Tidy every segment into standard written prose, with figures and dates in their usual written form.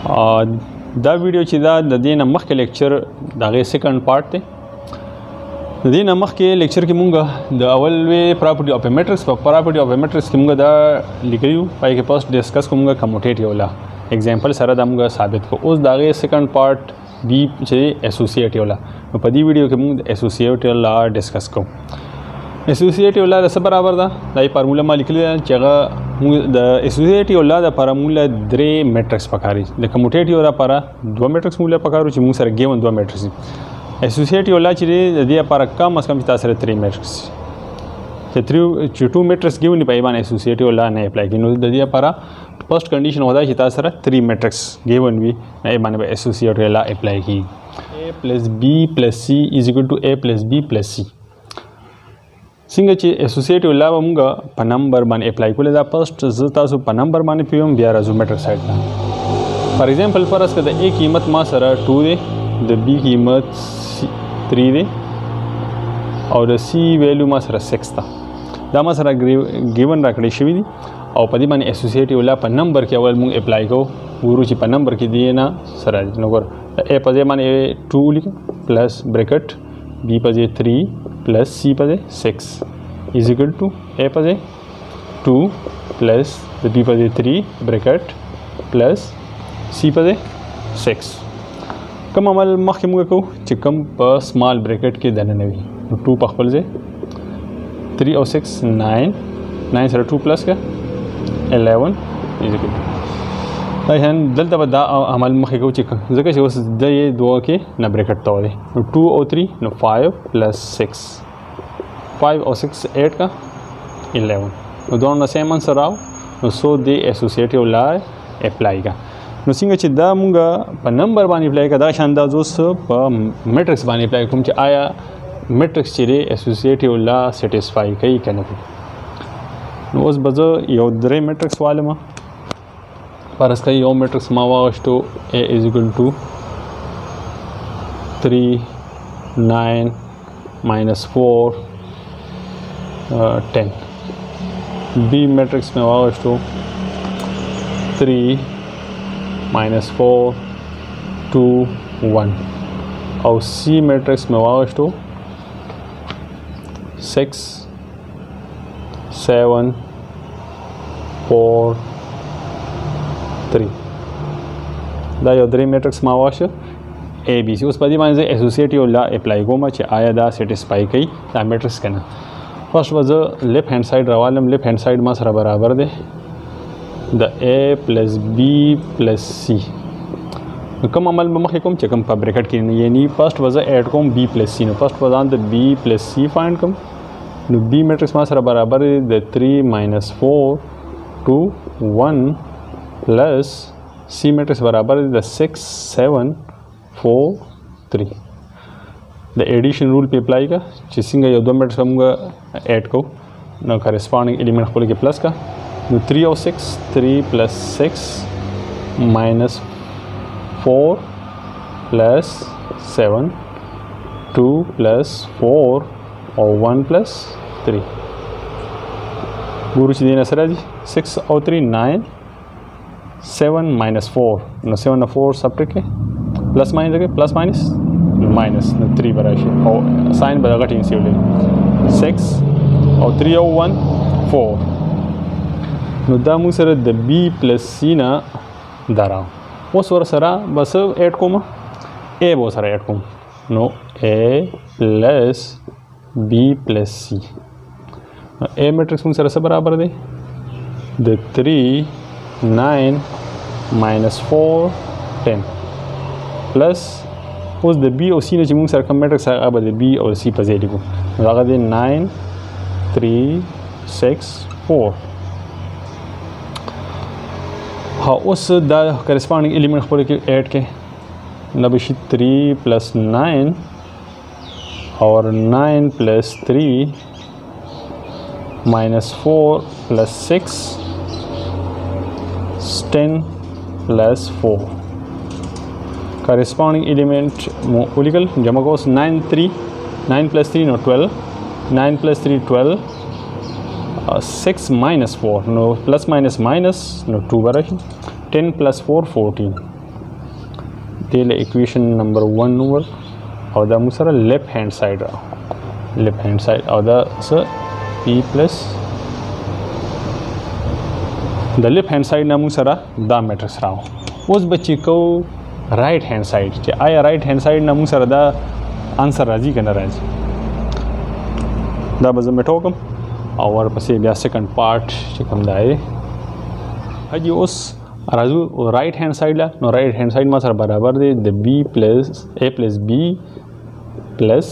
دا ویډیو چې دا د دې نه مخکې لیکچر د هغې سیکنډ پارټ دی. د دې نه مخکې لیکچر کې مونږ د اول وی پراپرټي اف ا میټرکس په پراپرټي اف ا میټرکس کې مونږ دا لیکلي وو، پای کې فسټ ډسکس کوو مونږ کموټیټیو لا ایگزامپل سره دا مونږ ثابت کوو. اوس د هغې سیکنډ پارټ بی چې اسوسییټیو لا، نو په دې ویډیو کې مونږ د اسوسییټیو لا ډسکس کوو. اسوسییټیو لا د څه برابر ده؟ دا یې فارموله ما لیکلې ده چې هغه مونږ د اسوسییټیو لا دپاره مونږ له 3 میټرکس پکار دي، د کموټیټیو لپاره 2 میټرکس مونږ له پکار چې مونږ سره ګیون 2 میټرکس دي. اسوسییټیو لا چې دی د دې لپاره کم از کم چې تاسو سره 3 میټرکس چې 2 میټرکس ګیون په باندې اسوسییټیو لا نه اپلای کیږي. نو د دې لپاره فرست کنډیشن ودا چې تاسو سره 3 میټرکس ګیون وي، نه باندې اسوسییټیو لا اپلای کیږي. a plus b plus c is equal to a plus b plus c. څنګه چې اسوسییټیو لا به مونږ په نمبر باندې اپلای کولی، دا فرسټ زه تاسو په نمبر باندې پیوم، بیا راځو میټرک سایډ ته. فار ایگزامپل فرض کړه د A قیمت ما سره 2 دی، د B قیمت 3 دی او د C ویلیو ما سره 6 ده. دا ما سره ګیون راکړی شوي دي او په دې باندې اسوسییټیو لا په نمبر کې اول مونږ اپلای کوو، ګورو چې په نمبر کې دی نه سره نو ګور A په ځای باندې 2 لیکو پلس بریکټ B په ځای 3 plus C per 6 is equal to A per 2 plus the B per 3 bracket plus C per 6. کوم عمل مخکې موږ کوو چې کوم په سمال بریکټ کې دننه وي. 2 په خپل ځای 3 او 6 9 سره 2 پلس کا 11 is equal to دا دلته به دا عمل مخکې کوو چې ځکه چې اوس د یې دوه کې نه بریکټ ته ودی. نو 2 او 3 نو 5 پلس 6 5 او 6 8 کا 11 نو دوه سیم آنسر راو. نو سو دی اسوسییټیو لا اپلای کا. نو څنګه چې دا مونږ په نمبر باندې اپلای کا، دا شان دا اوس په میټرکس باندې اپلای کوم چې آیا میټرکس چې دی اسوسییټیو لا سیټیسفای کوي که نه کوي. نو اوس به زه یو 3 میټرکس والم. فرض کړئ یو میټرکس ما واغشتو A is equal to 3 9 minus 4 10. B میټرکس में واغشتو 3 minus 4 2 1 او C میټرکس में واغشتو 6 7 4 3. دا یو 3 میټرکس ما واشه A B C. اوس په دې باندې اسوسییټیو لا اپلای کوم چې آیا دا سیټیسفای کوي دا میټرکس کنه. فرست به زه لیفت هاند سایډ راوالم. لیفت هاند سایډ ما سره برابر دی د A پلس B پلس C. کوم عمل به مخکې کوم چې کوم په بریکټ کې یعنی فرست به زه ایډ کوم B پلس C. نو فرست به ځان د B پلس C فایند کوم. نو B میټرکس ما سره برابر دی د 3 minus 4 2 1 plus C میټرکس برابر دی د 6 7 4 3. د ایډیشن رول په اپلای کا چې څنګه یو 2 میټرکس موږ ایډ کو نو کریسپونډینګ ایلیمنٹ خپل کې پلس کا. نو 3 او 6 3 plus 6 minus 4 plus 7 2 plus 4 او 1 plus 3. ګورو چې دې نه سره دي 6 او 3 9 7 minus 4 نو 7 او 4 سبټریکټ کې پلس ماینس کې پلس ماینس ماینس نو 3 براشي او ساين به دغه ټینګ سیولې 6 او 3 او 1 4. نو دا موږ سره د B پلس C نه دراو. اوس ور سره بس ایډ کوم A به سره ایډ کوم. نو A پلس B پلس C. A میټرکس موږ سره څه برابر دی د 3 9 minus 4 10 plus اوس د B او C نه چې موږ سره کوم میټرکس هغه به د B او C په ځای لیکو. هغه دی 9 3 6 4. ها اوس دا کریسپونډینګ ایلیمنٹ خپل کې ایډ کې نو به شي 3 plus 9 اور 9 plus 3 minus 4 plus 6 10 plus 4. corresponding element molecule जमा को 9 plus 3 no 12 9 plus 3 12 6 minus 4 no plus minus minus no 2 बराबर 10 plus 4 14 دې له اکویشن نمبر 1 نور او دا موږ سره لیفت هاند ساید راو لیفت هاند ساید او دا څه پی پلس د لیفت هاند ساید نه موږ سره دا میټرکس راو اوس به چیک کوو رائټ هاند ساید چې آیا رائټ هاند ساید نه موږ سره دا آنسر راځي که نه راځي دا به زه میټ وکړم او ورپسې بیا سیکنډ پارټ چې کوم دا دی حاجي اوس راځو رائټ هاند ساید له نو رائټ هاند ساید ما سره برابر دی د بی پلس اے پلس بی پلس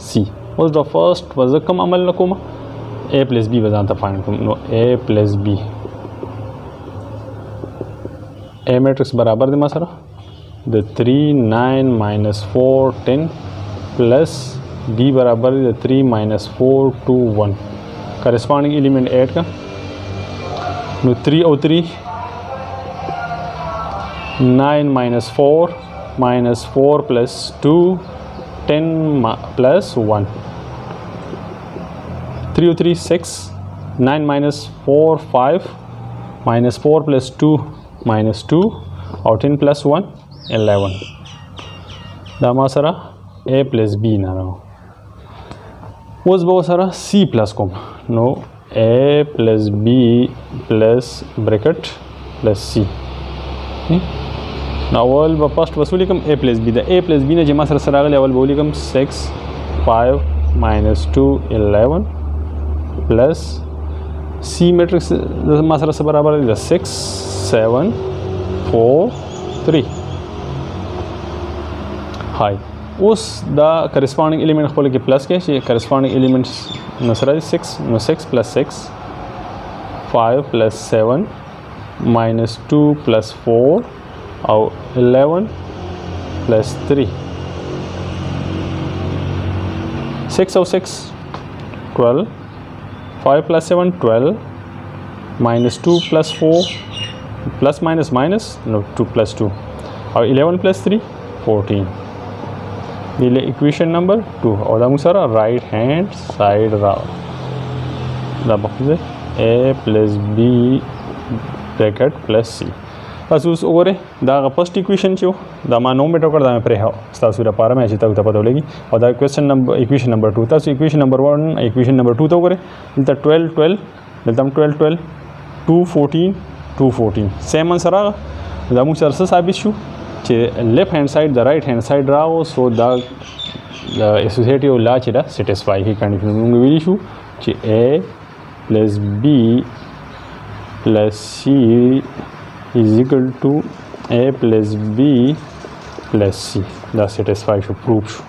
سی اوس د فرست به زه کوم عمل نه کوم اے پلس بی به ځان ته فایند کوم نو اے پلس بی اے میټرکس برابر دی ما سره د 3 9 minus 4 10 پلس بی برابر دی د 3 minus 4 2 1 corresponding element add का नो 3 और 3 9 minus 4 plus 2 10 plus 1 3 और 3 6 9 minus 4 5 minus 4 plus 2 minus 2 और 10 plus 1 11 दामा सरा a plus b ना रहा उस बहुत सारा c plus कोम नो a plus b plus bracket plus c now all the first वसूली कम a plus b the a plus b ने जमा सर सरागल अवल बोली कम 6 5 minus 2 11 plus c मैट्रिक्स जमा सर बराबर है 6 7 4 3 हाई उस द करस्पॉन्डिंग एलिमेंट खोल के प्लस के करस्पॉन्डिंग एलिमेंट्स नसरा 6 नो 6 plus 6 5 plus 7 minus 2 plus 4 और 11 plus 3 6 और 6 12 5 plus 7 12 minus 2 plus 4 plus minus minus no 2 plus 2 और 11 plus 3 14 दिले इक्वेशन नंबर 2 और दामु सारा राइट हैंड साइड राव दा बखुजे a plus b bracket plus c तاسو اوس وګورئ دا فرست इक्वेशन چې دا ما نو میټر کړ دا مې پرې هاو تاسو لپاره مې چې تاسو ته پته ولګي او دا equation number 2 تاسو equation number 1 equation number 2 ته وګورئ دلته 12 12 دلته 12 12 2 14 2 14 سیم انسر دا موږ سره ثابت شو چې لیفت هاند ساید د رائټ هاند ساید راو سو دا اسوسیټیو لا چې دا سټیسفای کی کنډیشن موږ ویلی شو چې a plus b plus c is equal to a plus b plus c دا سټیسفای شو پروف شو